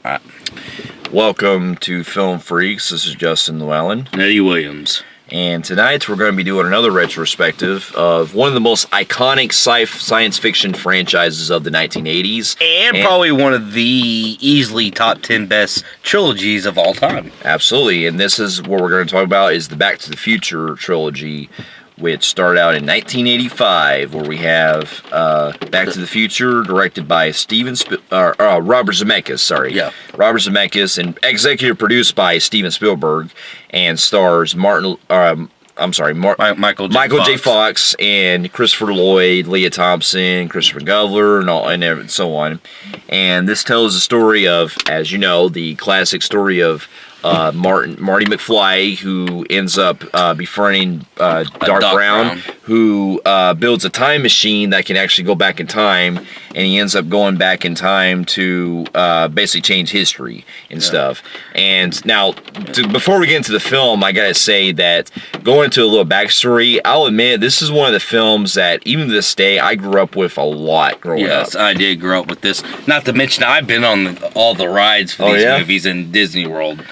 Right. Welcome to Film Phreeks. This is Justin Llewellyn. Eddie Williams. And tonight we're going to be doing another retrospective of one of the most iconic science fiction franchises of the 1980s. And probably one of the easily top 10 best trilogies of all time. Absolutely. And this is what we're going to talk about is the Back to the Future trilogy, which started out in 1985, where we have Back to the Future, directed by Robert Zemeckis. Robert Zemeckis, and executive produced by Steven Spielberg, and stars Michael J. Fox and Christopher Lloyd, Leah Thompson, Christopher Gulliver, and so on. And this tells the story of, as you know, the classic story of Marty McFly, who ends up befriending Doc Brown, who builds a time machine that can actually go back in time, and he ends up going back in time to basically change history and stuff. And now, before we get into the film, I gotta say that going into a little backstory, I'll admit this is one of the films that, even to this day, I grew up with a lot growing up. Yes, I did grow up with this. Not to mention, I've been on all the rides for these movies in Disney World.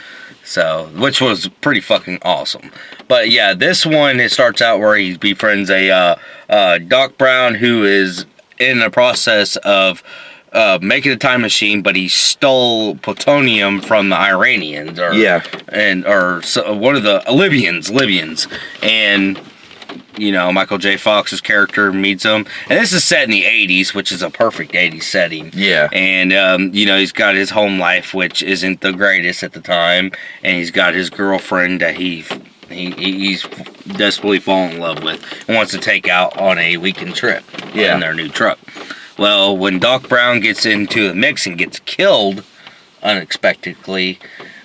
So, which was pretty fucking awesome. But yeah, this one, it starts out where he befriends a Doc Brown, who is in the process of making a time machine, but he stole plutonium from the Iranians, one of the Libyans, and you know, Michael J. Fox's character meets him. And this is set in the 80s, which is a perfect 80s setting. Yeah. And, you know, he's got his home life, which isn't the greatest at the time. And he's got his girlfriend that he's desperately fallen in love with and wants to take out on a weekend trip in their new truck. Well, when Doc Brown gets into the mix and gets killed unexpectedly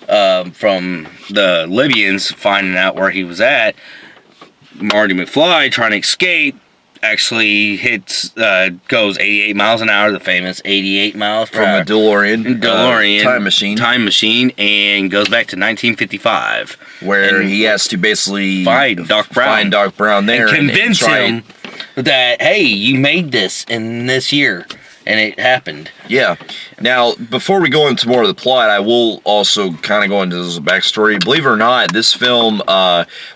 from the Libyans finding out where he was at, Marty McFly, trying to escape, actually goes 88 miles an hour, the famous 88 miles from a DeLorean time machine, and goes back to 1955, where he has to basically find Doc Brown there and convince him that, hey, you made this in this year. And it happened. Yeah. Now, before we go into more of the plot, I will also kind of go into this backstory. Believe it or not, this film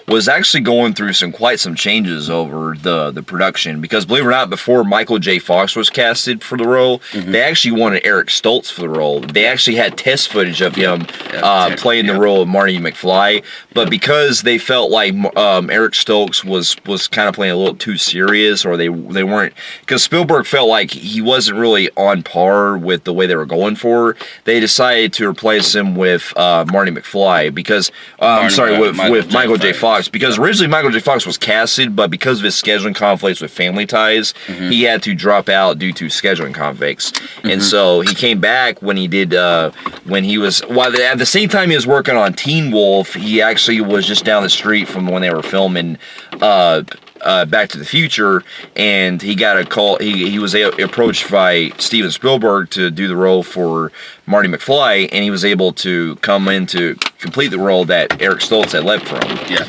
was actually going through quite some changes over the production. Because believe it or not, before Michael J. Fox was casted for the role, they actually wanted Eric Stoltz for the role. They actually had test footage of him playing the role of Marty McFly. But because they felt like Eric Stoltz was kind of playing a little too serious, or they weren't, because Spielberg felt like he wasn't really on par with the way they were going for, they decided to replace him with Marty McFly, because with Michael J. Fox, because originally Michael J. Fox was casted, but because of his scheduling conflicts with Family Ties, he had to drop out due to scheduling conflicts. And so he came back when he did when he was, while at the same time he was working on Teen Wolf, he actually was just down the street from when they were filming Back to the Future, and he got a call. He was approached by Steven Spielberg to do the role for Marty McFly, and he was able to come in to complete the role that Eric Stoltz had left from. Yeah.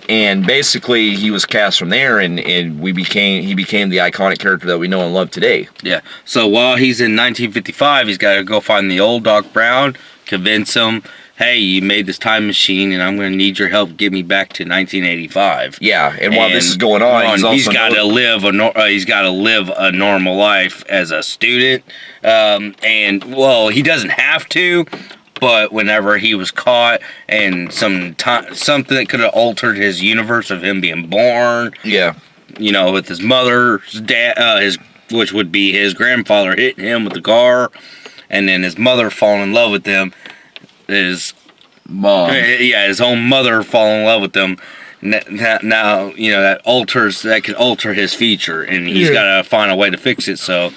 And basically, he was cast from there, and he became the iconic character that we know and love today. Yeah. So while he's in 1955, he's got to go find the old Doc Brown, convince him, hey, you made this time machine, and I'm going to need your help. Get me back to 1985. Yeah, and while this is going on, he's got to live a normal life as a student. And well, he doesn't have to, but whenever he was caught, and something that could have altered his universe of him being born. Yeah, you know, with his mother's dad, which would be his grandfather, hitting him with the car, and then his mother falling in love with him. His mom, his own mother fall in love with him. Now, you know, that can alter his future, and he's got to find a way to fix it. So,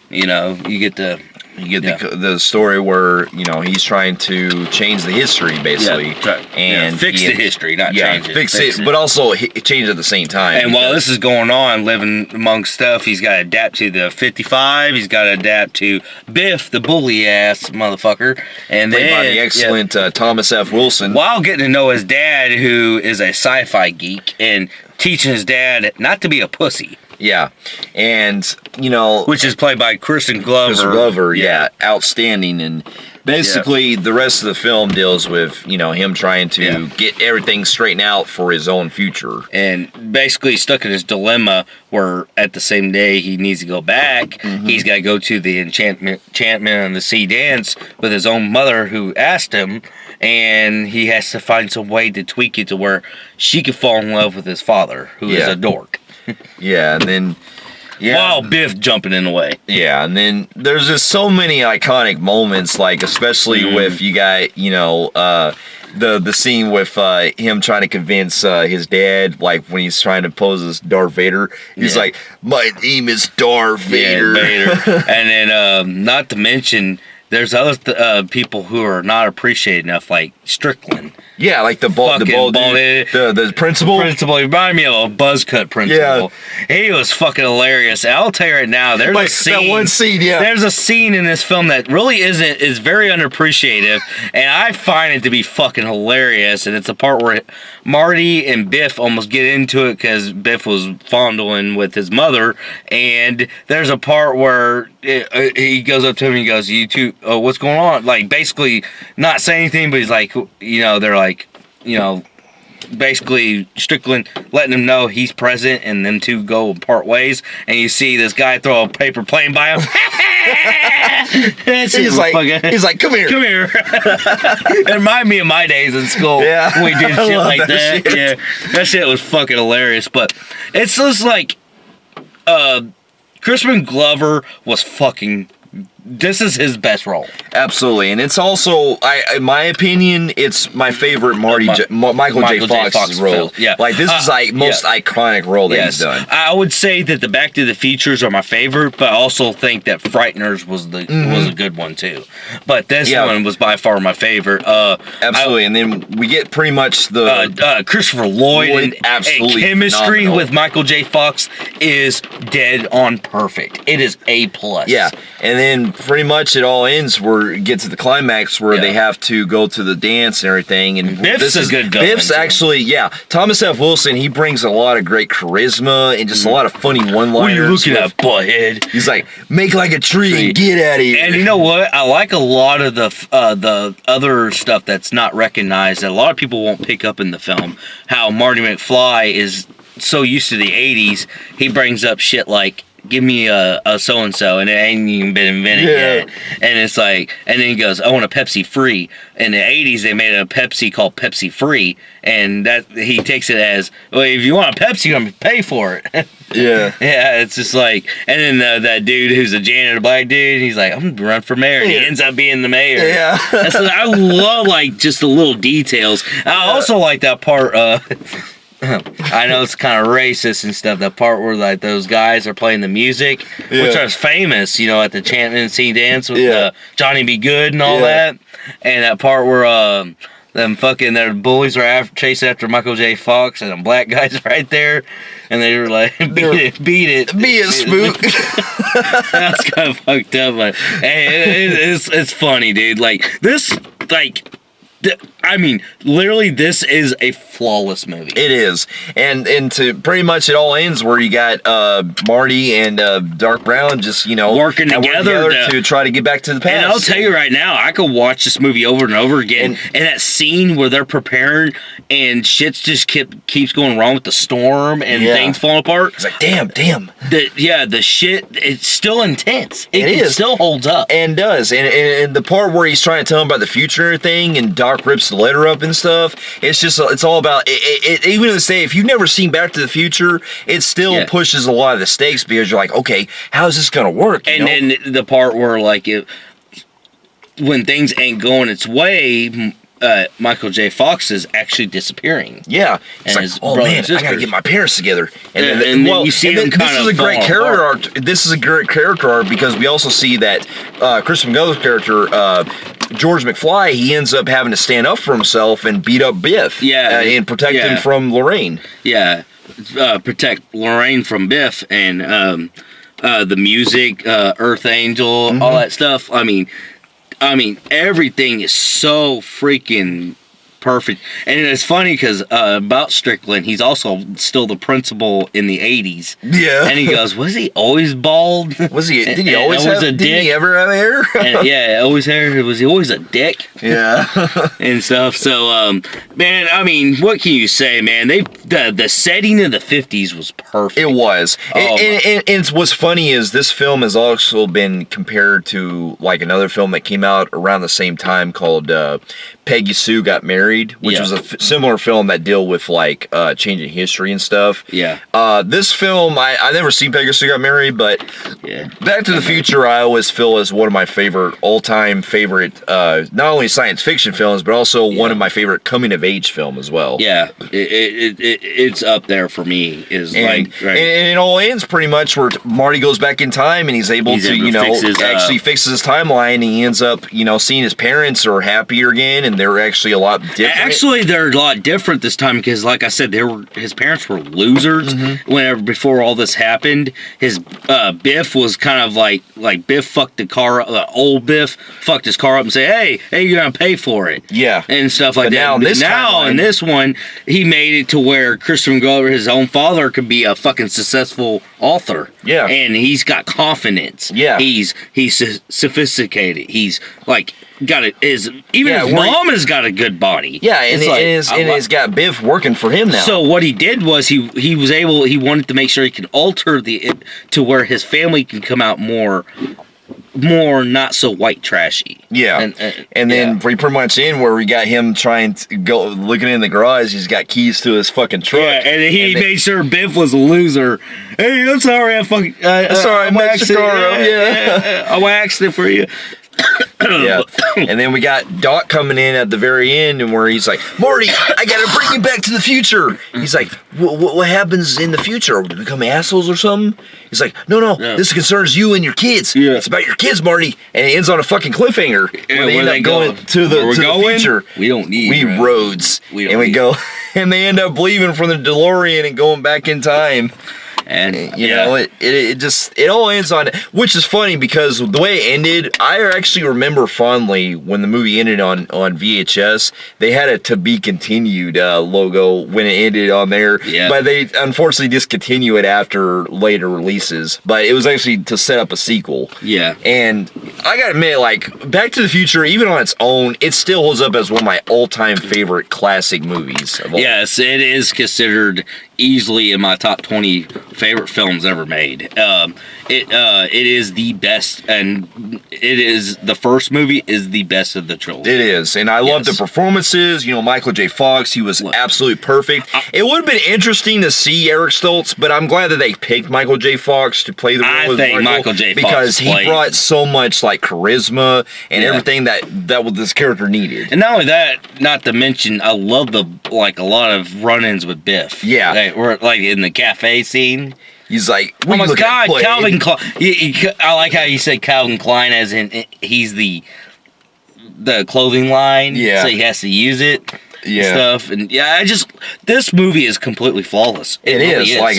you know, you get the story where, you know, he's trying to change the history, basically, and fix the history, not change it. Fix it, but also change at the same time. And while this is going on, living amongst stuff, he's got to adapt to the 55. He's got to adapt to Biff, the bully ass motherfucker, and played by the excellent Thomas F. Wilson. While getting to know his dad, who is a sci-fi geek, and teaching his dad not to be a pussy. Yeah. And, you know... Which is played by Kristen Glover. Kristen Glover, yeah. Outstanding. And basically, the rest of the film deals with, you know, him trying to get everything straightened out for his own future. And basically stuck in his dilemma where at the same day he needs to go back, he's got to go to the enchantment on the sea dance with his own mother who asked him, and he has to find some way to tweak it to where she could fall in love with his father, who is a dork. Yeah, and then... Yeah. While Biff jumping in the way. Yeah, and then there's just so many iconic moments, like especially with you got, you know, the scene with him trying to convince his dad, like when he's trying to pose as Darth Vader. He's like, "My name is Darth Vader." Yeah, Vader. And then, not to mention, there's other people who are not appreciated enough, like Strickland. Yeah, like the bald dude, the principal. Principal, he reminded me of a buzzcut principal. Yeah. He was fucking hilarious. I'll tell you right now, there's a scene. That one scene, There's a scene in this film that really is very underappreciated, and I find it to be fucking hilarious. And it's a part where Marty and Biff almost get into it because Biff was fondling with his mother, and there's a part where he goes up to him and he goes, "You two, what's going on?" Like, basically not saying anything, but he's like, you know, they're like, you know, basically Strickland letting him know he's present, and them two go part ways, and you see this guy throw a paper plane by him. he's like, come here. It reminded me of my days in school. Yeah, when we did shit like that. Shit. Yeah, that shit was fucking hilarious. But it's just like, Crispin Glover was fucking... This is his best role. Absolutely. And it's also, in my opinion, it's my favorite Michael J. Fox's role. Film. Yeah. Like, this is like most iconic role that he's done. I would say that the Back to the Futures are my favorite, but I also think that Frighteners was a good one too. But this one was by far my favorite. Absolutely. And then we get pretty much the Christopher Lloyd and chemistry with Michael J. Fox is dead on perfect. It is A+. Yeah. And then pretty much it all ends where it gets to the climax where they have to go to the dance and everything. And Biff's a good villain. Biff's actually, Thomas F. Wilson, he brings a lot of great charisma and just a lot of funny one-liners. What are you looking at, butthead? He's like, make like a tree and get out of here. And you know what? I like a lot of the other stuff that's not recognized that a lot of people won't pick up in the film. How Marty McFly is so used to the 80s, he brings up shit like, give me a so-and-so, and it ain't even been invented yet. And it's like, and then he goes, I want a Pepsi Free. In the 80s, they made a Pepsi called Pepsi Free, and that he takes it as, well, if you want a Pepsi, you're going to pay for it. Yeah, it's just like, and then that dude who's a janitor, the black dude, he's like, I'm going to run for mayor, and he ends up being the mayor. Yeah. I love, like, just the little details. I also like that part, I know it's kind of racist and stuff. That part where like those guys are playing the music, which is famous, you know, at the Enchantment Sea Dance with Johnny B. Good and all that, and that part where them fucking their bullies are chasing after Michael J. Fox and them black guys right there, and they were like, beat it, spook. That's kind of fucked up, but hey, it's funny, dude. Like this, like. I mean, literally, this is a flawless movie. It is, and to pretty much it all ends where you got Marty and Dark Brown just working together to try to get back to the past. And I'll tell you right now, I could watch this movie over and over again. And that scene where they're preparing and shit's just keeps going wrong with the storm and things falling apart. It's like damn. The shit, it's still intense. It still holds up and does. And the part where he's trying to tell him about the future thing, and Doc rips the letter up and stuff. It's all about it. Even to this day, if you've never seen Back to the Future, it still pushes a lot of the stakes because you're like, okay, how is this gonna work? And then the part where like when things ain't going its way, Michael J. Fox is actually disappearing. Yeah, it's like, oh man, I gotta get my parents together. And then you see them kind of. This is a great character arc. This is a great character arc because we also see that Kristen Glover's character, George McFly, he ends up having to stand up for himself and beat up Biff. And protect him from Lorraine. Yeah, protect Lorraine from Biff and the music, Earth Angel, all that stuff. I mean, everything is so freaking perfect. And it's funny because about Strickland, he's also still the principal in the 80s. Yeah. And he goes, was he always bald? Was he? Did he always have? Did he ever have hair? And, yeah, always hair. Was he always a dick? Yeah. And stuff. So, man, I mean, what can you say, man? The setting of the 50s was perfect. It was. Oh, and what's funny is this film has also been compared to like another film that came out around the same time called Peggy Sue Got Married, which was a similar film that deal with like changing history and stuff. Yeah. This film, I never seen Peggy Sue Got Married, but Back to the Future I always feel is one of my all-time favorite, not only science fiction films, but also one of my favorite coming-of-age film as well. Yeah, it's up there for me. And it all ends pretty much where Marty goes back in time and he's able to actually fixes his timeline. And he ends up, seeing his parents are happier again, and they're actually a lot different. Actually, they're a lot different this time because, like I said, his parents were losers. Before all this happened. His Biff was kind of like Biff fucked the car up. Old Biff fucked his car up and said, "Hey, you're gonna pay for it." Yeah, and stuff like that. Now in this one, he made it to where Christopher Glover, his own father, could be a fucking successful author. Yeah, and he's got confidence. Yeah, he's sophisticated. He's like got his mom has got a good body. Yeah, and he's got Biff working for him now. So what he did was he wanted to make sure he could alter it to where his family can come out more not so white trashy. Yeah, and then we pretty much in where we got him trying to go looking in the garage. He's got keys to his fucking truck. Yeah, and he made sure Biff was a loser. Hey, I'm sorry, I waxed your car up. Yeah, I waxed it for you. Yeah, and then we got Doc coming in at the very end, and where he's like, "Marty, I gotta bring you back to the future." He's like, "What happens in the future? Do we become assholes or something?" He's like, "No. This concerns you and your kids. Yeah. It's about your kids, Marty." And it ends on a fucking cliffhanger. Yeah, where they end up going to the future. We don't need roads, we go, and they end up leaving from the DeLorean and going back in time. And it all ends on, which is funny because the way it ended, I actually remember fondly when the movie ended on VHS. They had a "to be continued" logo when it ended on there, but they unfortunately discontinue it after later releases. But it was actually to set up a sequel. Yeah, and I gotta admit, like Back to the Future, even on its own, it still holds up as one of my all-time favorite classic movies. Yes, it is considered easily in my top 20 favorite films ever made. It is the best, and the first movie is the best of the trilogy. It is, and I love the performances. Michael J. Fox, he was absolutely perfect. It would have been interesting to see Eric Stoltz, but I'm glad that they picked Michael J. Fox to play the role. I think Michael J. Fox because he brought so much like charisma and everything that what this character needed. And not only that, not to mention, I love a lot of run-ins with Biff. Yeah. Or like in the cafe scene. He's like, oh my God, Calvin Klein. I like how you said Calvin Klein as in he's the clothing line. Yeah. So he has to use it. Stuff and this movie is completely flawless. It really is. Like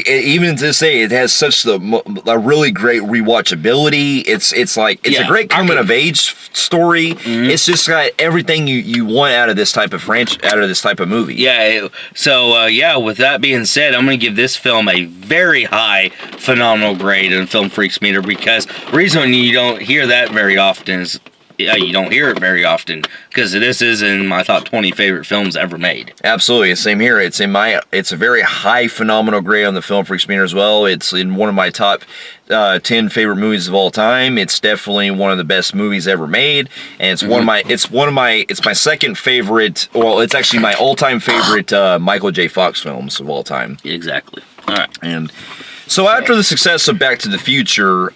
even to say it has such a really great rewatchability. It's a great coming of age story. Mm-hmm. It's just got everything you want out of this type of movie. Yeah. So with that being said, I'm going to give this film a very high phenomenal grade in Film Phreeks meter because the reason you don't hear that very often is. You don't hear it very often because this is in my top 20 favorite films ever made. Absolutely, same here. It's a very high phenomenal grade on the Film Phreeks meter as well. It's in one of my top 10 favorite movies of all time. It's definitely one of the best movies ever made, and it's it's my second favorite. Well, it's actually my all-time favorite Michael J. Fox films of all time. Exactly. All right, and. So after the success of Back to the Future,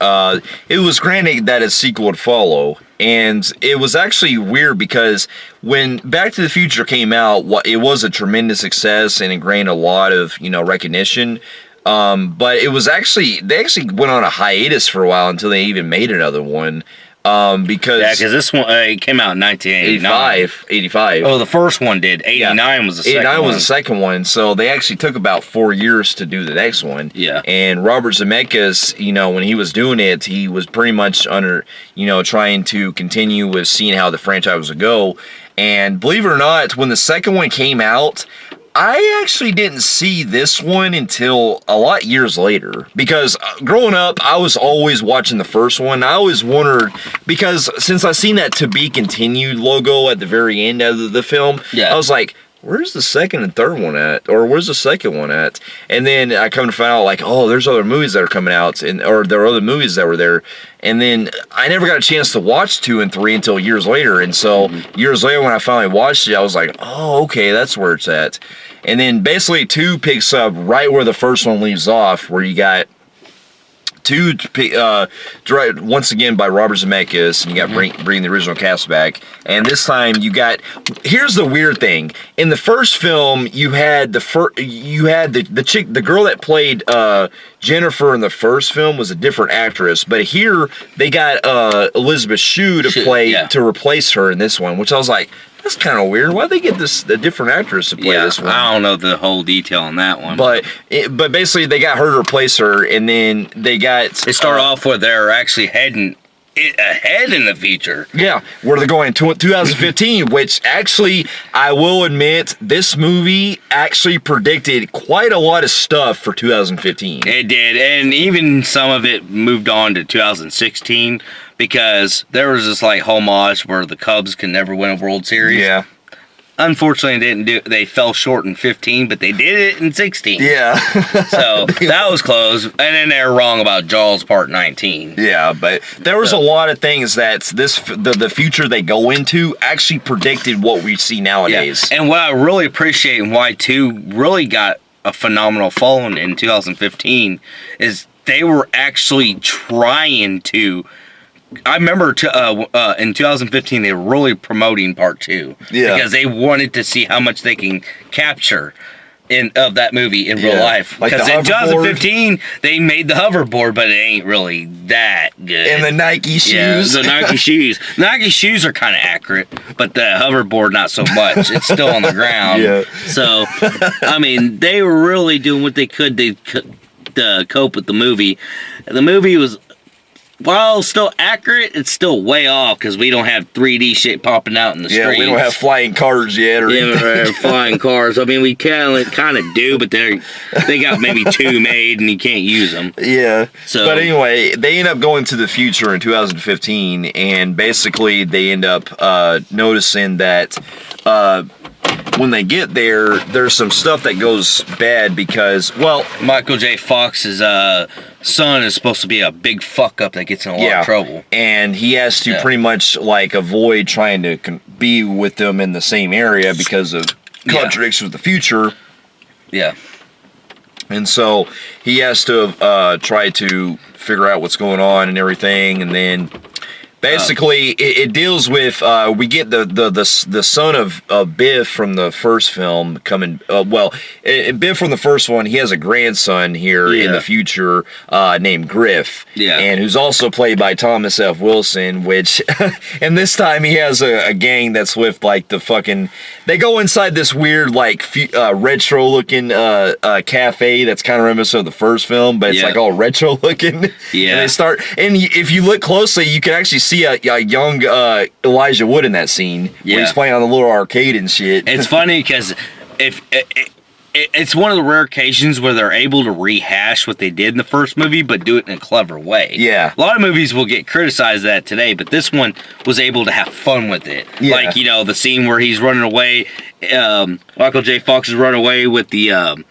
it was granted that a sequel would follow, and it was actually weird because when Back to the Future came out, it was a tremendous success and it gained a lot of recognition. But it was they actually went on a hiatus for a while until they even made another one. Because this one it came out in 1989. 85. Oh, the first one did. 89 was the second one. 89 was the second one, so they actually took about 4 years to do the next one. Yeah. And Robert Zemeckis, when he was doing it, he was pretty much trying to continue with seeing how the franchise would go. And believe it or not, when the second one came out, I actually didn't see this one until a lot years later. Because growing up, I was always watching the first one. I always wondered, because since I seen that To Be Continued logo at the very end of the film, I was like, where's the second and third one at? Or where's the second one at? And then I come to find out, like, oh, there's other movies that are coming out, or there are other movies that were there. And then I never got a chance to watch 2 and 3 until years later. And so years later, when I finally watched it, I was like, oh, okay, that's where it's at. And then basically 2 picks up right where the first one leaves off, where you got 2, once again by Robert Zemeckis, and you got bringing the original cast back. And this time you got. Here's the weird thing: in the first film, you had the chick, the girl that played Jennifer in the first film was a different actress, but here they got Elizabeth Shue to replace her in this one, which I was like, that's kind of weird. Why'd they get a different actress to play this one? I don't know the whole detail on that one. But basically, they got her to replace her, and then they start off with they're actually heading ahead in the future. Yeah, where they're going to 2015, which actually, I will admit, this movie actually predicted quite a lot of stuff for 2015. It did, and even some of it moved on to 2016. Because there was this homage where the Cubs can never win a World Series. Yeah. Unfortunately, they fell short in 15, but they did it in 16. Yeah. So that was close. And then they were wrong about Jaws Part 19. Yeah, but there was a lot of things that the future they go into actually predicted what we see nowadays. Yeah. And what I really appreciate and why 2 really got a phenomenal following in 2015 is they were actually trying to. I remember in 2015 they were really promoting Part 2 because they wanted to see how much they can capture of that movie in real life. Because in 2015 they made the hoverboard, but it ain't really that good. And the Nike shoes. Yeah, the Nike shoes. Nike shoes are kind of accurate, but the hoverboard not so much. It's still on the ground. Yeah. So, I mean, they were really doing what they could to cope with the movie. The movie was. While still accurate, it's still way off because we don't have 3D shit popping out in the streets. Yeah, we don't have flying cars yet. Flying cars. I mean, we kind of do, but they got maybe 2 made and you can't use them. Yeah. So, but anyway, they end up going to the future in 2015, and basically they end up noticing that when they get there, there's some stuff that goes bad because, well, Michael J. Fox's son is supposed to be a big fuck up that gets in a lot of trouble, and he has to pretty much avoid trying to be with them in the same area because of contradictions with the future. Yeah, and so he has to try to figure out what's going on and everything, and then. Basically, it deals with we get the son of Biff from the first film coming. Biff from the first one, he has a grandson here in the future named Griff, and who's also played by Thomas F. Wilson. Which, and this time he has a gang that's with the fucking. They go inside this weird retro looking cafe that's kind of reminiscent of the first film, but it's all retro looking. Yeah, and they start, and if you look closely, you can actually see a young Elijah Wood in that scene where he's playing on the little arcade and shit. It's funny because it's one of the rare occasions where they're able to rehash what they did in the first movie, but do it in a clever way. Yeah. A lot of movies will get criticized that today, but this one was able to have fun with it. Yeah. The scene where he's running away, Michael J. Fox is running away with the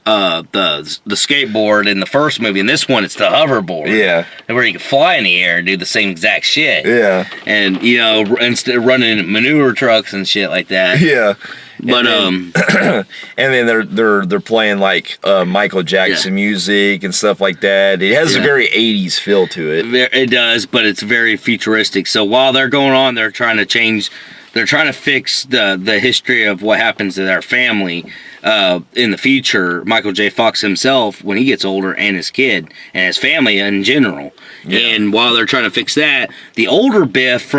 skateboard in the first movie. In this one, it's the hoverboard. Yeah. And where you can fly in the air and do the same exact shit. Yeah. And, instead of running manure trucks and shit like that. Yeah. But and then they're playing Michael Jackson music and stuff like that. It has a very 80s feel to it. It does, but it's very futuristic. So while they're going on, they're trying to change they're trying to fix the history of what happens to their family in the future. Michael J. Fox himself, when he gets older, and his kid, and his family in general. Yeah. And while they're trying to fix that, the older Biff,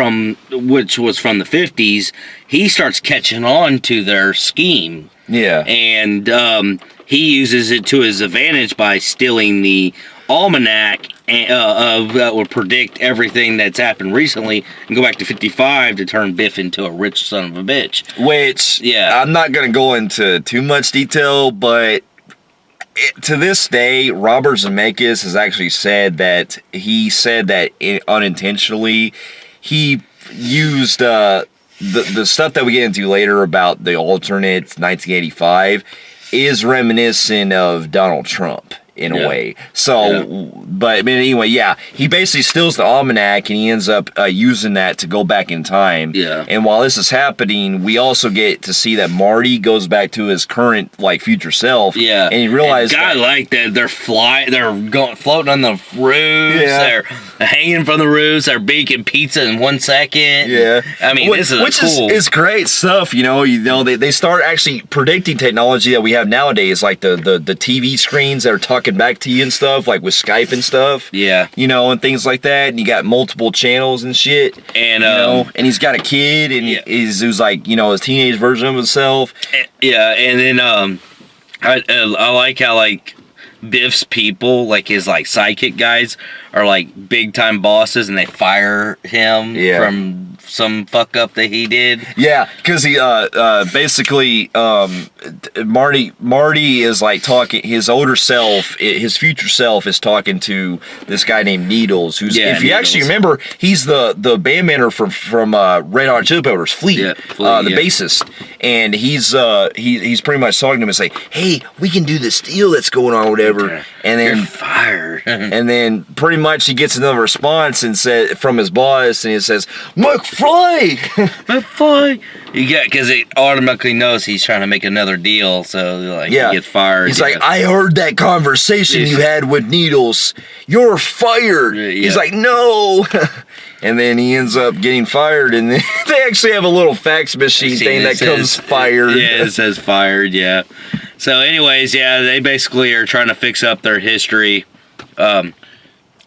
which was from the 50s, he starts catching on to their scheme. Yeah. And he uses it to his advantage by stealing the almanac that will predict everything that's happened recently and go back to 55 to turn Biff into a rich son of a bitch. Which, yeah, I'm not going to go into too much detail, but to this day, Robert Zemeckis has actually said that unintentionally he used the stuff that we get into later about the alternate 1985 is reminiscent of Donald Trump in a way. So, but I mean, anyway, he basically steals the almanac and he ends up using that to go back in time. Yeah. And while this is happening, we also get to see that Marty goes back to his current future self. Yeah. And he realizes like that they're floating on the roofs. Yeah. They're hanging from the roofs. They're baking pizza in 1 second. Yeah. I mean, this is cool. Is great stuff. They start actually predicting technology that we have nowadays, like the TV screens that are talking back to you and stuff, like with Skype and stuff. Yeah. And things like that. And you got multiple channels and shit. And and he's got a kid and he's like, his teenage version of himself. Yeah, and then I like how Biff's people, his sidekick guys, are big time bosses, and they fire him from some fuck up that he did. Yeah, because he basically Marty is talking. His older self, his future self, is talking to this guy named Needles, who's if you actually remember, he's the bandmanager from Red Hot Chili Peppers, Fleet, the bassist, and he's pretty much talking to him and saying, "Hey, we can do this deal that's going on, whatever." And then you're fired. And then pretty much he gets another response and from his boss, and he says, "McFly, McFly." Because it automatically knows he's trying to make another deal, so he gets fired. He's like, "I heard that conversation you had with Needles. You're fired." He's like, "No." And then he ends up getting fired, and then they actually have a little fax machine thing that comes fired. Yeah, it says fired, yeah. So anyways, they basically are trying to fix up their history.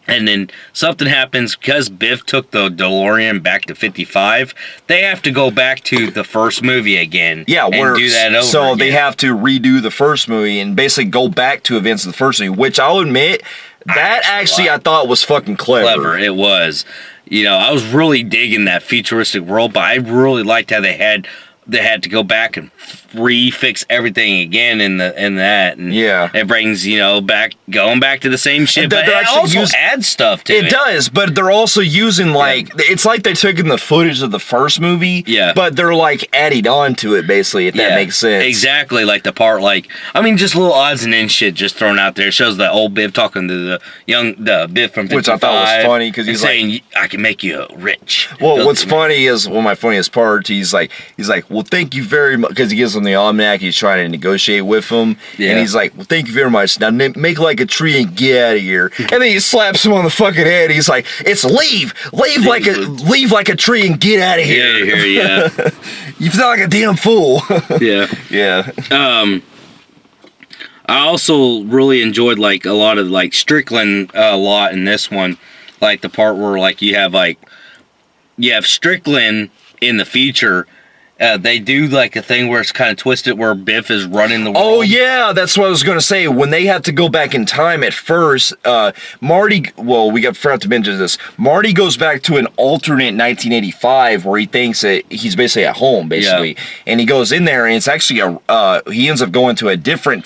And then something happens because Biff took the DeLorean back to 55. They have to go back to the first movie again. Yeah, and do that over. So they have to redo the first movie and basically go back to events of the first movie, which I'll admit, that I thought was fucking clever. It was. I was really digging that futuristic world, but I really liked how they had to go back and refix everything again in that, and it brings going back to the same shit, but it also adds stuff to it. It does, but they're also using it's like they're taking the footage of the first movie, but they're adding on to it basically, if that makes sense. Exactly, the part just little odds and ends shit just thrown out there. It shows the old Biff talking to the Biff from 55, which I thought was funny because he's saying, "I can make you rich." Well, what's funny is one of my funniest parts. He's like, "Well, thank you very much," because he gives him the almanac. He's trying to negotiate with him, and he's like, "Well, thank you very much. Now make like a tree and get out of here." And then he slaps him on the fucking head. He's like, "It's leave like a tree and get out of here." Yeah. You sound like a damn fool. Yeah. I also really enjoyed a lot of Strickland a lot in this one, the part where you have Strickland in the future. They do a thing where it's kind of twisted, where Biff is running the world. Oh yeah, that's what I was gonna say. When they have to go back in time at first, Marty. Well, we forgot to mention this. Marty goes back to an alternate 1985 where he thinks that he's basically at home, and he goes in there, and it's actually he ends up going to a different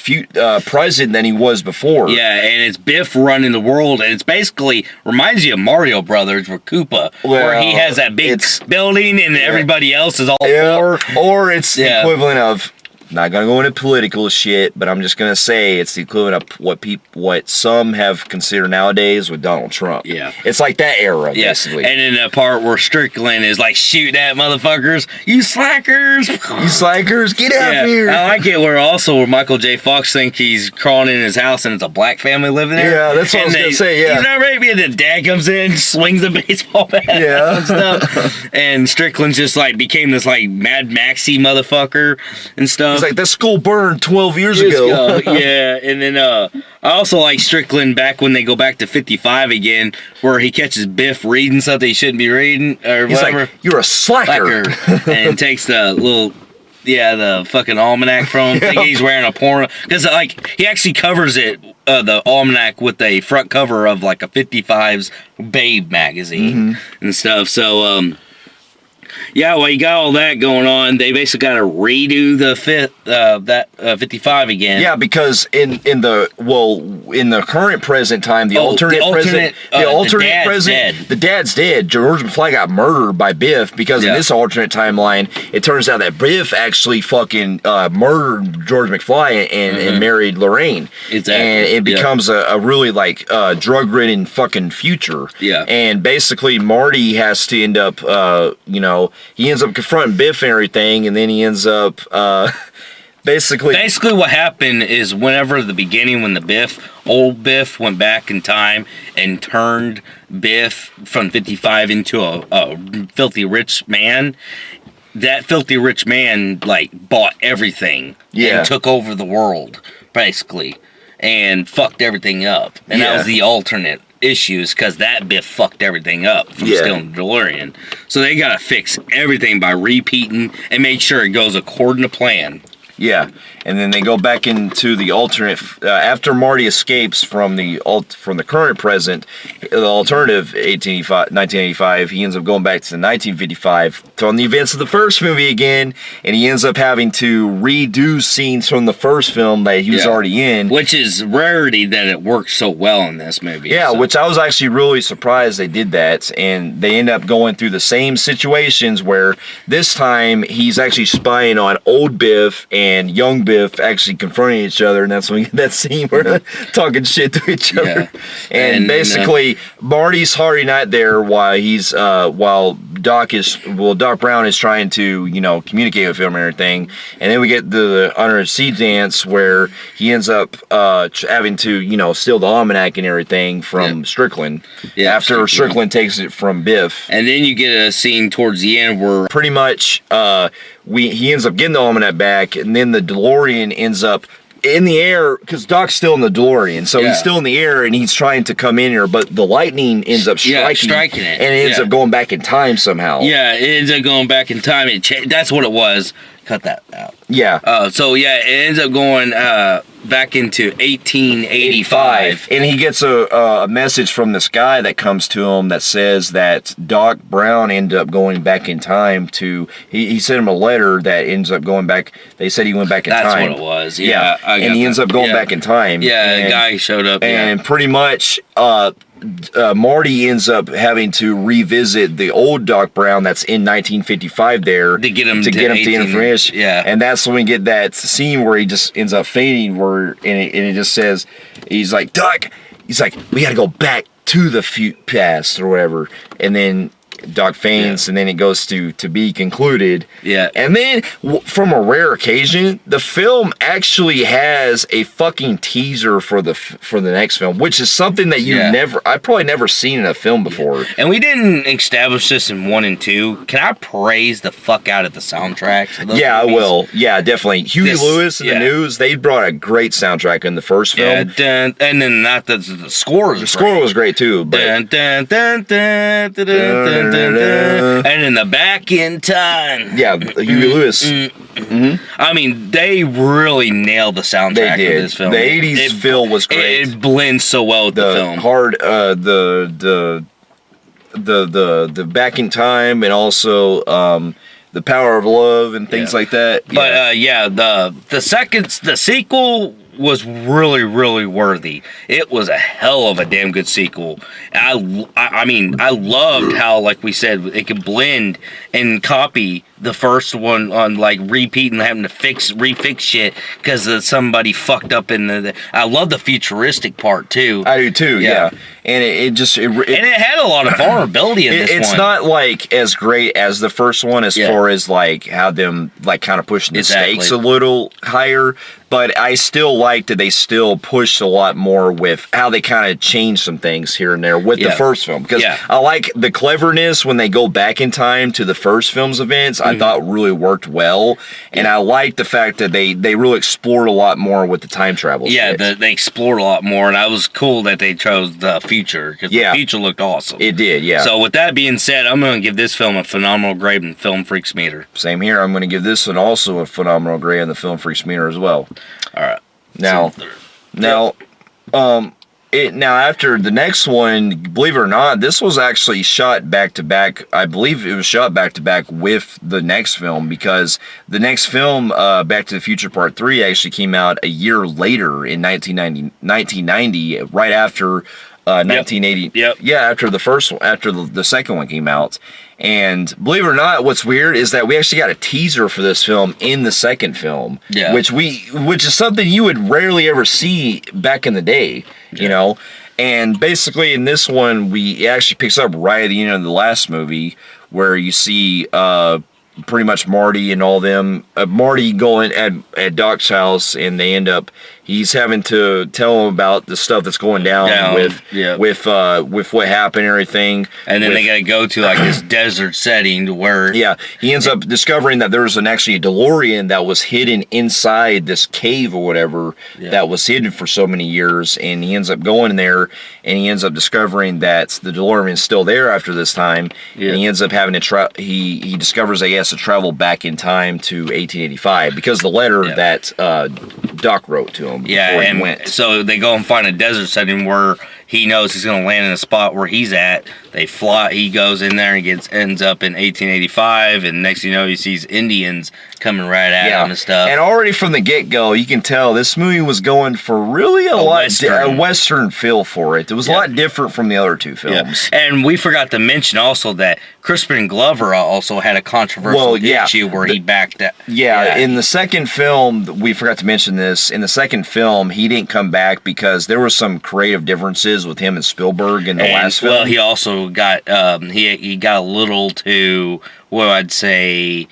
present than he was before. Yeah, and it's Biff running the world, and it's basically reminds you of Mario Brothers with Koopa, where he has that big building and everybody else is all poor. Or it's the equivalent of not gonna go into political shit, but I'm just gonna say it's the equivalent of what some have considered nowadays with Donald Trump. Yeah. It's like that era, basically. And in the part where Strickland is like, shoot at motherfuckers, you slackers! You slackers, get out here! I like it where Michael J. Fox thinks he's crawling in his house and it's a black family living there. Yeah, that's what I was gonna say, yeah. You know, maybe and the dad comes in, swings a baseball bat and stuff. And Strickland's just like became this like Mad Maxy motherfucker and stuff. It's like, that school burned 12 years ago. Yeah, and then I also like Strickland back when they go back to 55 again, where he catches Biff reading something he shouldn't be reading, or He's whatever. like, you're a slacker. And takes the little... Yeah, the fucking almanac from him. I think he's wearing a porno. Because, like, he actually covers it, the almanac, with a front cover of, like, a 55's Babe magazine and stuff. So, yeah, well, you got all that going on. They basically got to redo the 55 again. Yeah, because in the current present time, the alternate present, the dad's dead. George McFly got murdered by Biff because in this alternate timeline, it turns out that Biff actually fucking murdered George McFly and married Lorraine. Exactly. And it becomes a really like drug-ridden fucking future. Yeah. And basically, Marty has to end up, he ends up confronting Biff and everything, and then he ends up basically what happened is whenever the beginning, when old Biff went back in time and turned Biff from 55 into a filthy rich man, that filthy rich man like bought everything and took over the world basically and fucked everything up, and that was the alternate issues because that Biff fucked everything up from stealing the DeLorean. So they gotta fix everything by repeating and make sure it goes according to plan. Yeah, and then they go back into the alternate after Marty escapes from the current present, the alternative 1985. He ends up going back to 1955 on the events of the first movie again, and he ends up having to redo scenes from the first film that he was already in, which is rarity that it works so well in this movie. Yeah, which I was actually really surprised they did that, and they end up going through the same situations where this time he's actually spying on old Biff and young Biff actually confronting each other, and that's when we get that scene where they're talking shit to each other. And basically, Marty's already not there while he's while Doc Brown is trying to communicate with him and everything. And then we get the under the sea dance where he ends up having to steal the almanac and everything from Strickland. Yeah, after Strickland takes it from Biff. And then you get a scene towards the end where pretty much he ends up getting the almanac back, and then the DeLorean ends up in the air because Doc's still in the DeLorean, so he's still in the air and he's trying to come in here, but the lightning ends up striking it, and it ends up going back in time somehow. Yeah, it ends up going back in time. That's what it was. Cut that out. Yeah. It ends up going back into 1885. And he gets a message from this guy that comes to him that says that Doc Brown ended up going back in time to... He sent him a letter that ends up going back... They said he went back in time. That's what it was. Yeah. And he ends up going back in time. Yeah, the guy showed up. And pretty much... Marty ends up having to revisit the old Doc Brown that's in 1955 there to get him to the information. Yeah, and that's when we get that scene where he just ends up fainting. And it just says, he's like, Doc, he's like, we got to go back to the past or whatever, and then Doc faints, and then it goes to be concluded. Yeah. And then, from a rare occasion, the film actually has a fucking teaser for the next film, which is something that I've probably never seen in a film before. Yeah. And we didn't establish this in 1 and 2. Can I praise the fuck out of the soundtracks? Yeah, movies? I will. Yeah, definitely. Huey Lewis and the News, they brought a great soundtrack in the first film. Yeah, and then the score was great. The score was great, too. But and in the back in time. Yeah, Huey Lewis. Mm-hmm. I mean, they really nailed the soundtrack of this film. The 80s feel was great. It blends so well with the film. The back in time, and also the power of love and things like that. But the sequel was really, really worthy. It was a hell of a damn good sequel. I mean, I loved how, like we said, it could blend and copy the first one on like repeating, having to refix shit because somebody fucked up in the. I love the futuristic part too. I do too. Yeah. And and it had a lot of vulnerability in this one. It's not like as great as the first one as far as like how them like kind of pushing the stakes a little higher. But I still liked that they still pushed a lot more with how they kind of changed some things here and there with the first film. Because I like the cleverness when they go back in time to the first film's events. I thought really worked well. And I like the fact that they really explored a lot more with the time travel. Yeah, they explored a lot more. And I was cool that they chose the future. Because the future looked awesome. It did, yeah. So with that being said, I'm going to give this film a phenomenal grade in the Film Phreeks meter. Same here. I'm going to give this one also a phenomenal grade in the Film Phreeks meter as well. All right. Now, after the next one, believe it or not, this was actually shot back to back. I believe it was shot back to back with the next film because the next film, Back to the Future Part 3, actually came out a year later in 1990, right after 1980. Yep. Yeah, after the second one came out. And believe it or not, what's weird is that we actually got a teaser for this film in the second film, which is something you would rarely ever see back in the day, you know. And basically, in this one, it actually picks up right at the end of the last movie, where you see pretty much Marty and all them. Marty going at Doc's house, and they end up. He's having to tell him about the stuff that's going down with what happened and everything. And then they got to go to like this desert setting to where he ends up discovering that there's actually a DeLorean that was hidden inside this cave or whatever that was hidden for so many years, and he ends up going in there and he ends up discovering that the DeLorean is still there after this time, and he ends up having to he discovers that he has to travel back in time to 1885 because the letter that Doc wrote to him. So they go and find a desert setting where he knows he's going to land in a spot where he's at. They fly. He goes in there and ends up in 1885. And next thing you know, he sees Indians coming right at him and stuff. And already from the get-go, you can tell this movie was going for really a Western feel for it. It was a lot different from the other two films. And we forgot to mention also that Crispin Glover also had a controversial issue where he backed out. In the second film, we forgot to mention this. In the second film, he didn't come back because there were some creative differences with him and Spielberg in the last film. Well, he also got he got a little too, what I'd say,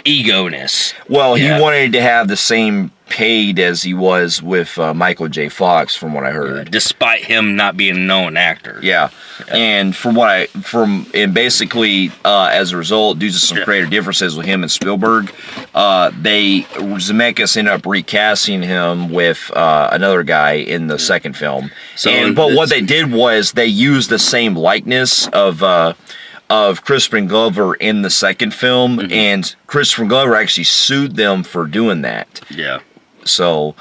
ego-ness. Well, he wanted to have the same paid as he was with Michael J. Fox, from what I heard. Despite him not being a known actor. And basically, as a result, due to some creative differences with him and Spielberg, Zemeckis ended up recasting him with another guy in the second film. But what they did was they used the same likeness of Crispin Glover in the second film, and Crispin Glover actually sued them for doing that. So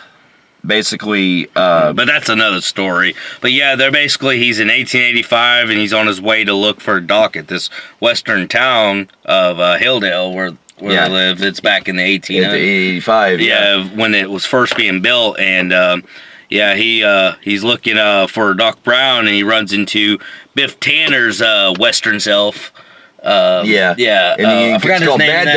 basically, but that's another story. But yeah, they're basically, he's in 1885 and he's on his way to look for Doc at this western town of Hilldale where they live. It's back in the 1885. When it was first being built, and he's looking for Doc Brown, and he runs into Biff Tanner's western self. And I forgot his name. Mad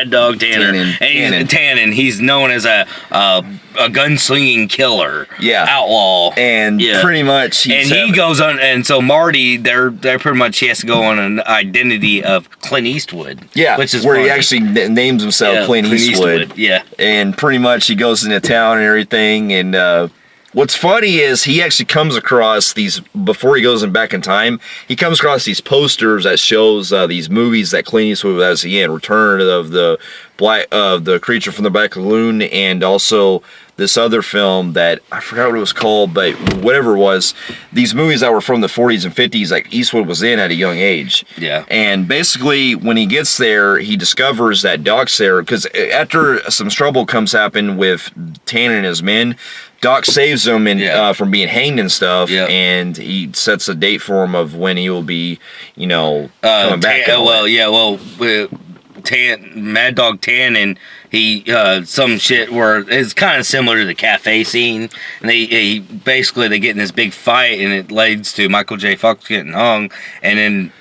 Dog Tanner. And Tannen. He's known as a gunslinging killer, outlaw, and pretty much. He goes on, and so Marty, they're pretty much, he has to go on an identity of Clint Eastwood. Which is where he actually names himself Clint Eastwood. And pretty much he goes into town and everything, and. What's funny is he actually comes across these, before he goes back in time, he comes across these posters that shows these movies that Clint Eastwood was in, Return of the Creature from the Black Lagoon, and also this other film that, I forgot what it was called, but whatever it was, these movies that were from the 40s and 50s that Eastwood was in at a young age. And basically, when he gets there, he discovers that Doc's there, because after some trouble happen with Tannen and his men, Doc saves him from being hanged and stuff, and he sets a date for him of when he will be, coming back. Mad Dog Tannen, he some shit where it's kind of similar to the cafe scene, and they get in this big fight, and it leads to Michael J. Fox getting hung, and then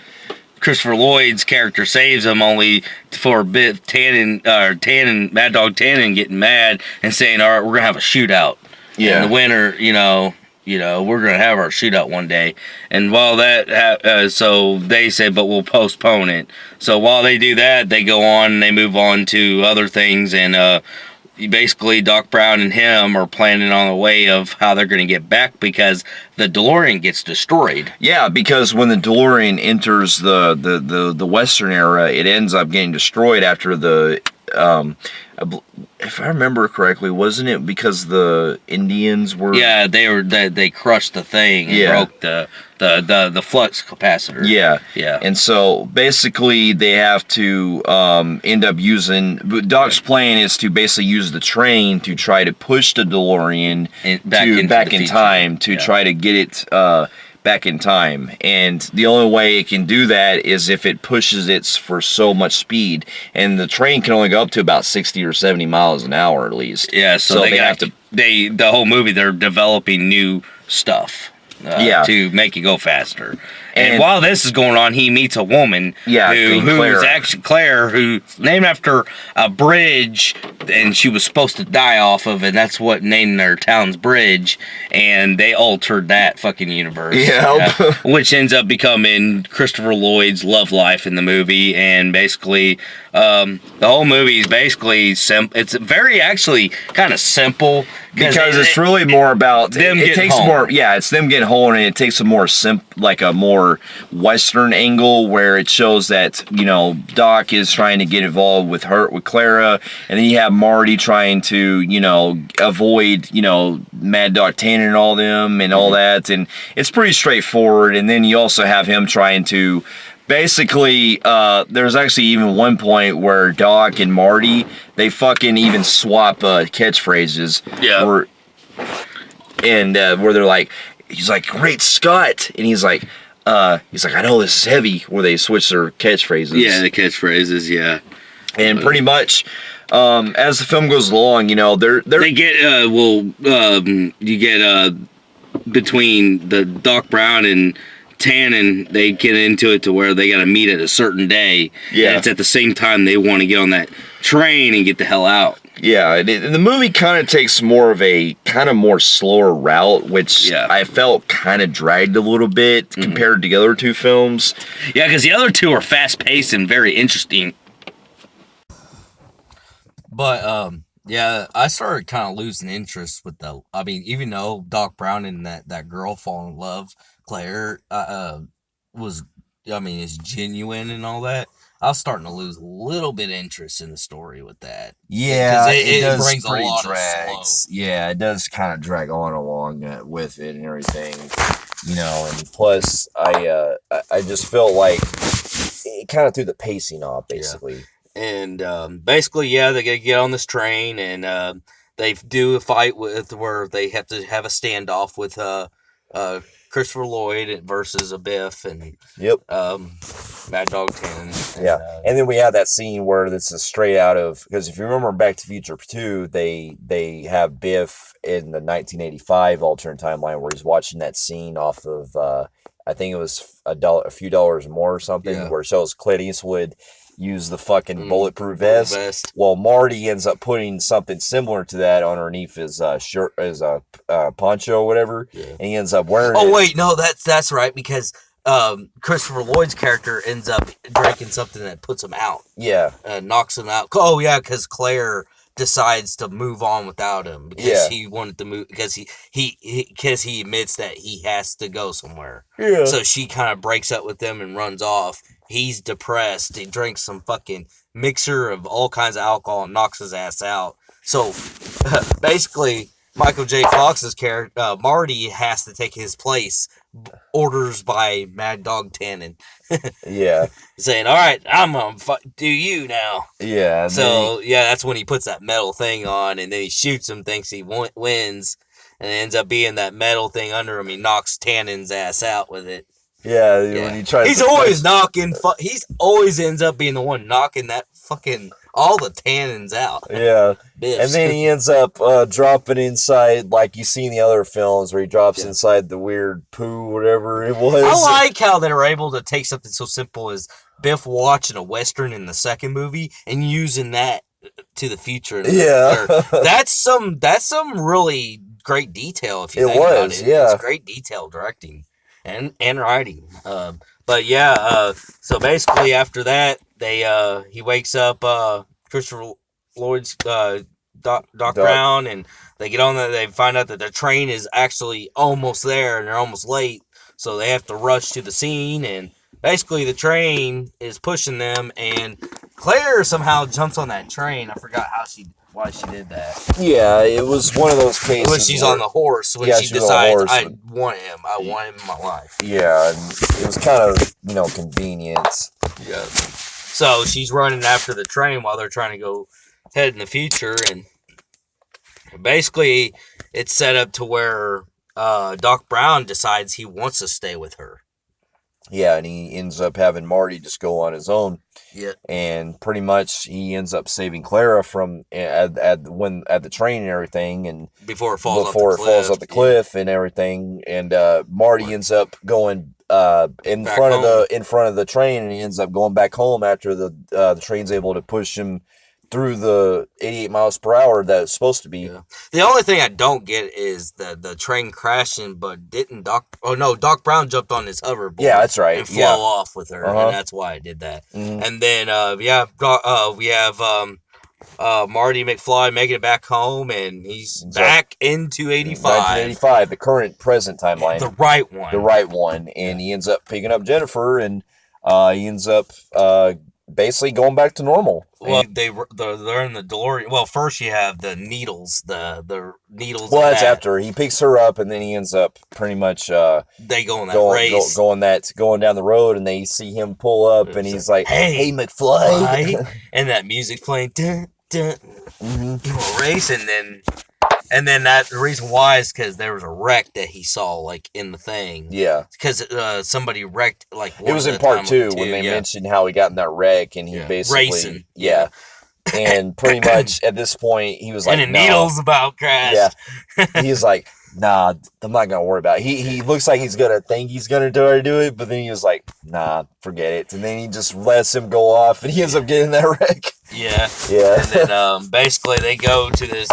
Christopher Lloyd's character saves him, only for a bit Tannen, Mad Dog Tannen getting mad and saying, "All right, we're gonna have a shootout. Yeah. In the winter, we're gonna have our shootout one day." And while that, so they say, "But we'll postpone it." So while they do that, they go on and they move on to other things, and basically Doc Brown and him are planning on a way of how they're going to get back because the DeLorean gets destroyed. Yeah, because when the DeLorean enters the Western era, it ends up getting destroyed after the if I remember correctly, wasn't it because the Indians were? Yeah, they crushed the thing and broke the flux capacitor. Yeah. And so basically, they have to end up using. Doc's plan is to basically use the train to try to push the DeLorean back in time to try to get it back in time. And the only way it can do that is if it pushes it for so much speed. And the train can only go up to about 60 or 70 miles an hour at least. Yeah, so they have to. The whole movie, they're developing new stuff. To make it go faster. And while this is going on, he meets a woman who's actually Claire, who's named after a bridge, and she was supposed to die off of, and that's what named their town's bridge, and they altered that fucking universe. Which ends up becoming Christopher Lloyd's love life in the movie, and basically, the whole movie is basically simple. It's very actually kind of simple. Because it's really more about them getting home. It's them getting home, and it takes a more a more Western angle where it shows that Doc is trying to get involved with Clara, and then you have Marty trying to avoid Mad Dog Tannen and all them and all that, and it's pretty straightforward. And then you also have him trying to. Basically, there's actually even one point where Doc and Marty, they fucking even swap catchphrases. Yeah. Where they're like, he's like, "Great Scott," and he's like, "I know this is heavy." Where they switch their catchphrases. Yeah, the catchphrases. Yeah. And pretty much, as the film goes along, they get you get between the Doc Brown and Tannen, they get into it to where they got to meet at a certain day. Yeah. And it's at the same time they want to get on that train and get the hell out. Yeah, and the movie kind of takes more of a kind of more slower route, which I felt kind of dragged a little bit compared to the other two films. Yeah, because the other two are fast-paced and very interesting. But, I started kind of losing interest with even though Doc Brown and that girl fall in love, Claire, is genuine and all that. I was starting to lose a little bit of interest in the story with that. Yeah, it does brings a lot drags. of slow. Yeah, it does kind of drag on along with it and everything, And plus, I just felt like it kind of threw the pacing off, basically. Yeah. And basically, they get on this train, and they do a fight where they have to have a standoff with Christopher Lloyd versus a Biff and Mad Dog Tannen. And then we have that scene where this is straight out of, because if you remember Back to the Future 2, they have Biff in the 1985 alternate timeline where he's watching that scene off of I think it was a few dollars more or something, where it shows Clint Eastwood use the fucking bulletproof vest. Well, Marty ends up putting something similar to that underneath his shirt, his poncho or whatever, and he ends up wearing it. Oh, wait, no, that's right, because Christopher Lloyd's character ends up drinking something that puts him out. Yeah. Knocks him out. Oh, yeah, because Claire decides to move on without him because he wanted to move, because he admits that he has to go somewhere. Yeah. So she kind of breaks up with them and runs off. He's depressed. He drinks some fucking mixer of all kinds of alcohol and knocks his ass out. So basically, Michael J. Fox's character, Marty, has to take his place. Orders by Mad Dog Tannen. Saying, "All right, I'm gonna do you now." Yeah. So that's when he puts that metal thing on, and then he shoots him, thinks he wins, and it ends up being that metal thing under him. He knocks Tannen's ass out with it. Yeah, when he tries. He's always knocking. He's always ends up being the one knocking that fucking all the tannins out. Yeah. Biffs. And then he ends up dropping inside, like you see in the other films, where he drops inside the weird poo, whatever it was. I like how they were able to take something so simple as Biff watching a Western in the second movie and using that to the future. That's some really great detail if you think about it. Yeah. It's great detail directing and writing. But yeah, so basically after that, he wakes up Christopher Lloyd's Doc Brown, and they get on there. They find out that their train is actually almost there, and they're almost late, so they have to rush to the scene. And basically, the train is pushing them, and Claire somehow jumps on that train. I forgot why she did that. Yeah, it was one of those cases when she's on the horse, when she decides, I want him in my life. Yeah, and it was kind of, convenience. Yeah. So she's running after the train while they're trying to go head in the future, and basically it's set up to where Doc Brown decides he wants to stay with her. Yeah, and he ends up having Marty just go on his own. Yeah. And pretty much he ends up saving Clara from at the train and everything, and before it falls off the cliff and everything. And Marty ends up going in front of the train, and he ends up going back home after the train's able to push him through the 88 miles per hour that it's supposed to be. Yeah. The only thing I don't get is the train crashing, but didn't Doc Brown jumped on his hoverboard. Yeah, that's right. And flew off with her, and that's why I did that. Mm-hmm. And then we have Marty McFly making it back home, and he's back into 85. 1985, the current present timeline. The right one. The right one. And he ends up picking up Jennifer, and he ends up basically going back to normal. Well, they're in the DeLorean. Well, first you have the needles, the needles. Well, that's after he picks her up, and then he ends up pretty much. They go on that race, going down the road, and they see him pull up, and he's like, "Hey, McFly," and that music playing, dun, dun, race, and then that the reason why is because there was a wreck that he saw like in the thing. Yeah, because somebody wrecked like. It was in part two when they mentioned how he got in that wreck, and he basically racing. Yeah. And pretty much at this point he was like, and the needle's about crashed. Yeah, he's like, nah, I'm not gonna worry about it. He looks like he's gonna think he's gonna try to do it, but then he was like, nah, forget it. And then he just lets him go off, and he ends up getting that wreck. Yeah. And then basically they go to this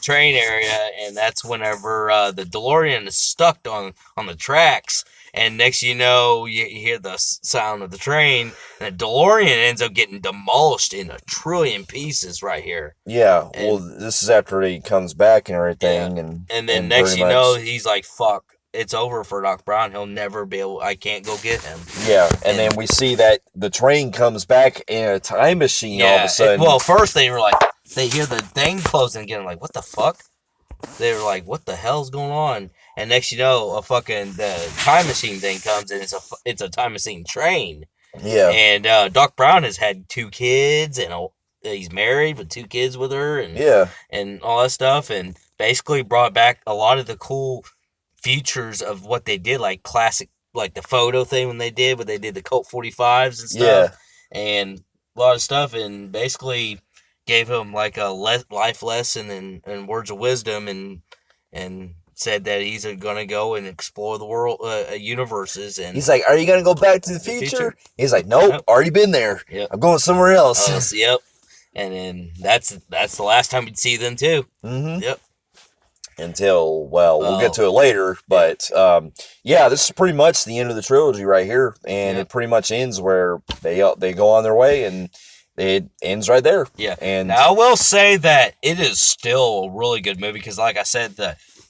train area, and that's whenever the DeLorean is stuck on the tracks. And next you know, you hear the sound of the train, and the DeLorean ends up getting demolished in a trillion pieces right here. Yeah, well, this is after he comes back and everything. Yeah. And then next you know, he's like, fuck, it's over for Doc Brown. He'll never be able, I can't go get him. Yeah, and then we see that the train comes back in a time machine all of a sudden. Well, first they were like, they hear the thing closing again, like, what the fuck? They were like, what the hell's going on? And next you know, the time machine thing comes, and it's a time machine train. Yeah. And Doc Brown has had 2 kids, and he's married with 2 kids with her, and all that stuff, and basically brought back a lot of the cool features of what they did, like classic, like the photo thing when they did the Colt 45s and stuff, and a lot of stuff, and basically gave him like a life lesson and words of wisdom, and said that he's gonna go and explore the world, universes, and he's like, "Are you gonna go back to the future?" He's like, "Nope, already been there. Yep. I'm going somewhere else." Yep. And then that's the last time we'd see them too. Mm-hmm. Yep. Until we'll get to it later, but this is pretty much the end of the trilogy right here, and it pretty much ends where they go on their way, and it ends right there. Yeah. And now I will say that it is still a really good movie because, like I said,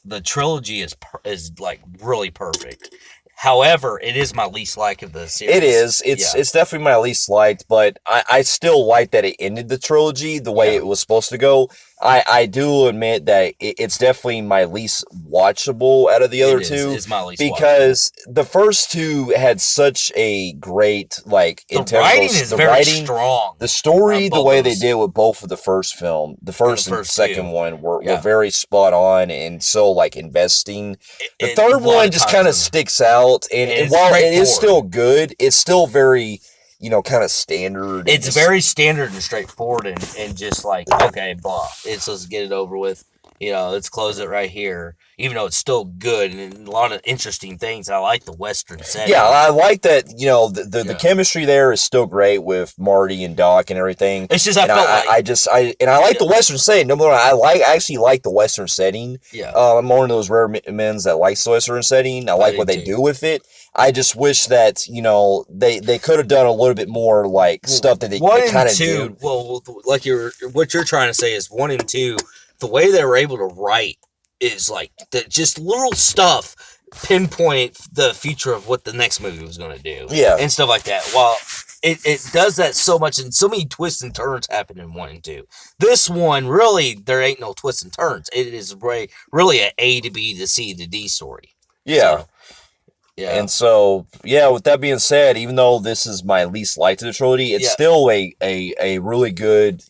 the trilogy is like really perfect. However, it is my least liked of the series. It is. It's definitely my least liked, but I still like that it ended the trilogy the way it was supposed to go. I do admit that it's definitely my least watchable out of the other two. It's my least because the first 2 had such a great the writing is very strong. The story, the way they did with both of the first film, the first and second one were very spot on and so like investing. The third one just kind of sticks out, and while it is still good, it's still very kind of standard. It's very standard and straightforward and just like, okay, blah. Let's get it over with. Let's close it right here. Even though it's still good and a lot of interesting things. I like the Western setting. Yeah, I like that, the chemistry there is still great with Marty and Doc and everything. It's just, I like the Western setting. Number one, I actually like the Western setting. Yeah. I'm one of those rare men that likes the Western setting. I like what they do with it. I just wish that, they could have done a little bit more, stuff that they kind of do. Well, like what you're trying to say is 1 and 2, the way they were able to write is just little stuff pinpoint the future of what the next movie was going to do. Yeah. And stuff like that. While it does that so much, and so many twists and turns happen in 1 and 2. This one, really, there ain't no twists and turns. It is really an A to B to C to D story. Yeah. So, yeah. And so, with that being said, even though this is my least liked of the trilogy, it's still a really good,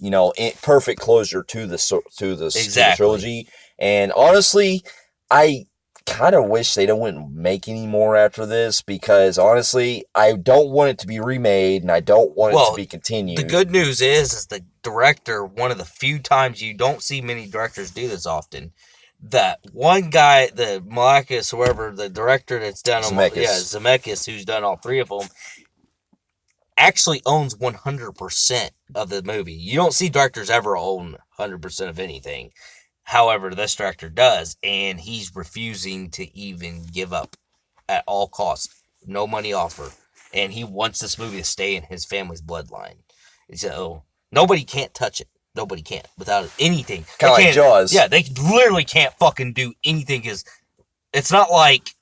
perfect closure to the trilogy. And honestly, I kind of wish they wouldn't make any more after this, because honestly, I don't want it to be remade and I don't want it to be continued. The good news is the director, one of the few times you don't see many directors do this often, that one guy, the Malakis, whoever, the director that's done Zemeckis, who's done all 3 of them, actually owns 100% of the movie. You don't see directors ever own 100% of anything. However, this director does, and he's refusing to even give up at all costs. No money offer. And he wants this movie to stay in his family's bloodline. So, nobody can't touch it. Nobody can without anything. Kind of like Jaws. Yeah, they literally can't fucking do anything, because it's not like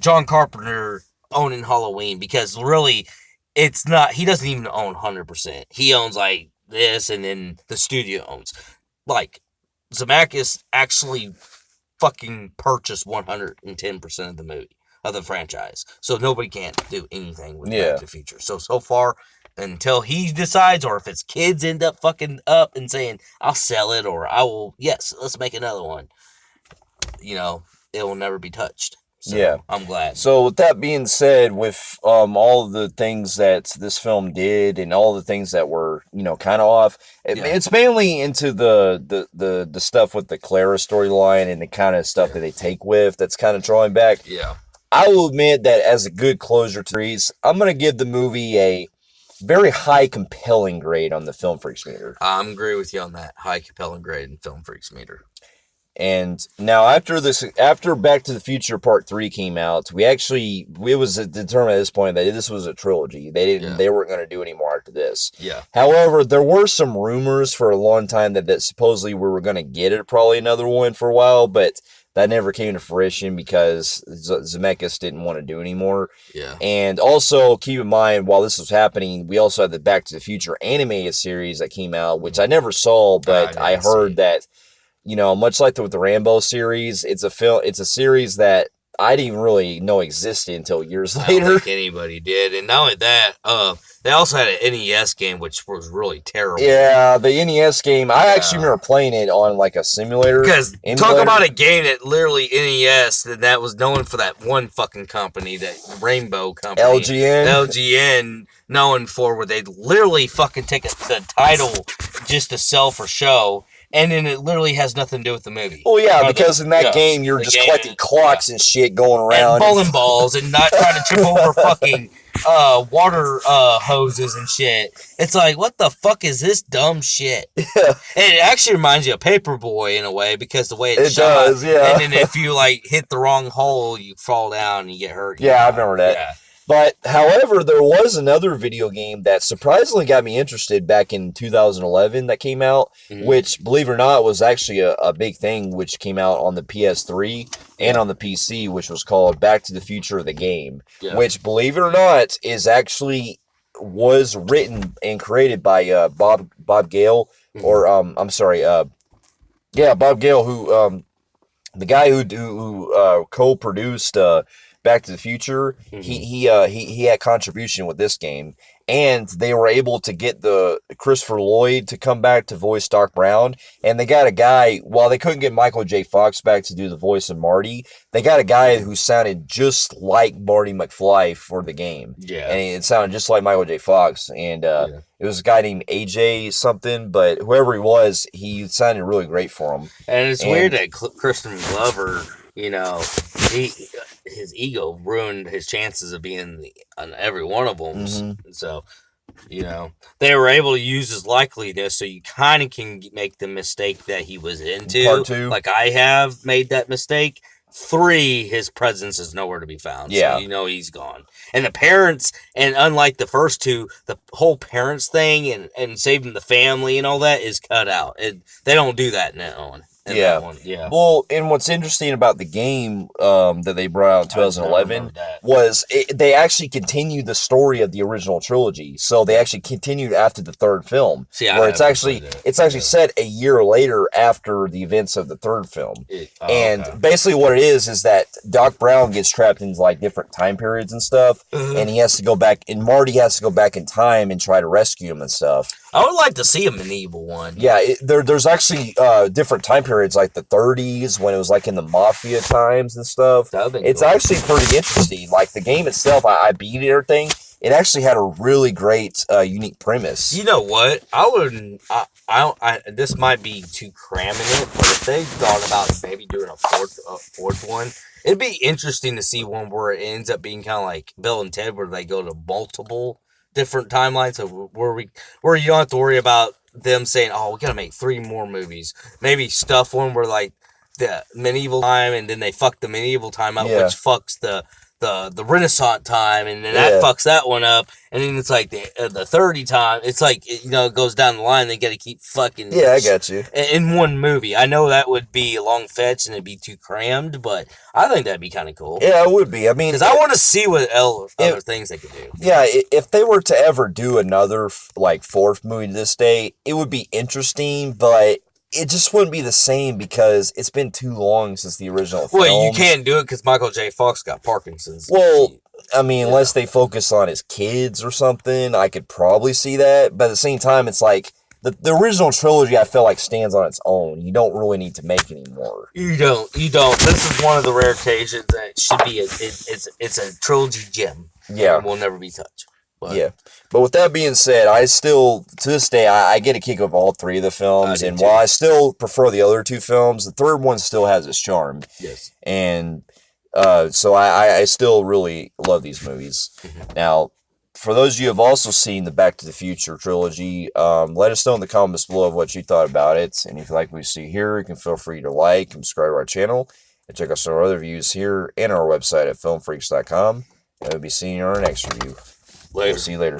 John Carpenter owning Halloween, because really it's not. He doesn't even own 100%. He owns this, and then the studio owns. Zemeckis actually fucking purchased 110% of the movie, of the franchise. So nobody can do anything with Back to the Future. So far, until he decides, or if his kids end up fucking up and saying, I'll sell it, or I will, let's make another one, it will never be touched. So I'm glad. So with that being said, with all of the things that this film did and all the things that were, kind of off, it's mainly into the stuff with the Clara storyline and the kind of stuff that they take with that's kind of drawing back. Yeah. I will admit that as a good closure to Phreeks, I'm going to give the movie a very high compelling grade on the Film Phreeks meter. I'm agree with you on that. High compelling grade in Film Phreeks meter. And now after Back to the Future Part 3 came out, it was determined at this point that this was a trilogy. They weren't going to do any more after this. Yeah. However, there were some rumors for a long time that supposedly we were going to get probably another one for a while, but that never came to fruition because Zemeckis didn't want to do anymore. Yeah. And also, keep in mind, while this was happening, we also had the Back to the Future animated series that came out, which I never saw, but I heard that, much like with the Rambo series, it's a series that I didn't even really know existed until years later. I don't think anybody did. And not only that, they also had an NES game, which was really terrible. Yeah, the NES game, I actually remember playing it on a simulator. Because talk about a game that literally NES, that was known for that one fucking company, that Rainbow company. LGN, known for where they literally fucking take the title just to sell for show. And then it literally has nothing to do with the movie. Well, yeah, because in that game, you're just collecting clocks and shit going around. And bowling balls and not trying to trip over fucking water hoses and shit. It's like, what the fuck is this dumb shit? Yeah. And it actually reminds you of Paperboy in a way, because the way it's shot. Does, yeah. And then if you, hit the wrong hole, you fall down and you get hurt. Yeah, I remember that. Yeah. But, however, there was another video game that surprisingly got me interested back in 2011 that came out, which, believe it or not, was actually a big thing, which came out on the PS3 and on the PC, which was called Back to the Future of the Game, which, believe it or not, was written and created by Bob Gale, or, Bob Gale, who, the guy who co-produced Back to the Future, he had contribution with this game, and they were able to get the Christopher Lloyd to come back to voice Doc Brown, and they got a guy, while they couldn't get Michael J. Fox back to do the voice of Marty, they got a guy who sounded just like Marty McFly for the game. Yeah. And it sounded just like Michael J. Fox, and it was a guy named AJ something, but whoever he was, he sounded really great for him. And it's weird that Kristen Glover, you know, his ego ruined his chances of being on every one of them. Mm-hmm. So, you know, they were able to use his likeliness, so you kind of can make the mistake that he was into. Part 2. Like I have made that mistake. 3, his presence is nowhere to be found. Yeah. So you know he's gone. And the parents, and unlike the first 2, the whole parents thing and saving the family and all that is cut out. They don't do that now. Yeah. Yeah. Well, and what's interesting about the game that they brought out in 2011 was they actually continued the story of the original trilogy. So they actually continued after the 3rd film, where it's actually set a year later after the events of the 3rd film. Basically what it is that Doc Brown gets trapped into like different time periods and stuff, and he has to go back, and Marty has to go back in time and try to rescue him and stuff. I would like to see a medieval one. Yeah, there's actually different time periods, like the 30s, when it was like in the mafia times and stuff. It's actually pretty interesting. Like the game itself, I beat it, everything. It actually had a really great, unique premise. You know what? I wouldn't. This might be too cramming it, but if they thought about maybe doing a fourth one, it'd be interesting to see one where it ends up being kind of like Bill and Ted, where they go to multiple different timelines, of where you don't have to worry about them saying, "Oh, we gotta make 3 more movies." Maybe stuff one where like the medieval time, and then they fuck the medieval time up, which fucks the Renaissance time, and then that fucks that one up, and then it's like the 30 time. It's like, you know, it goes down the line. They got to keep fucking. Yeah, I got you. In one movie, I know that would be a long fetch and it'd be too crammed, but I think that'd be kind of cool. Yeah, it would be. I mean, because I want to see what other things they could do. Yeah, if they were to ever do another like 4th movie to this day, it would be interesting, but it just wouldn't be the same because it's been too long since the original film. Well, you can't do it because Michael J. Fox got Parkinson's. Well, I mean, unless they focus on his kids or something, I could probably see that. But at the same time, it's like the original trilogy, I feel like, stands on its own. You don't really need to make any more. You don't. This is one of the rare occasions that should be it's a trilogy gem. Yeah. It will never be touched. But with that being said, I still, to this day, I get a kick of all 3 of the films. And while I still prefer the other 2 films, the 3rd one still has its charm. Yes. And so I still really love these movies. Now, for those of you who have also seen the Back to the Future trilogy, let us know in the comments below of what you thought about it. And if you like what you see here, you can feel free to like and subscribe to our channel. And check out some of our other reviews here and our website at filmphreeks.com. And we'll be seeing you in our next review. Later. We'll see you later.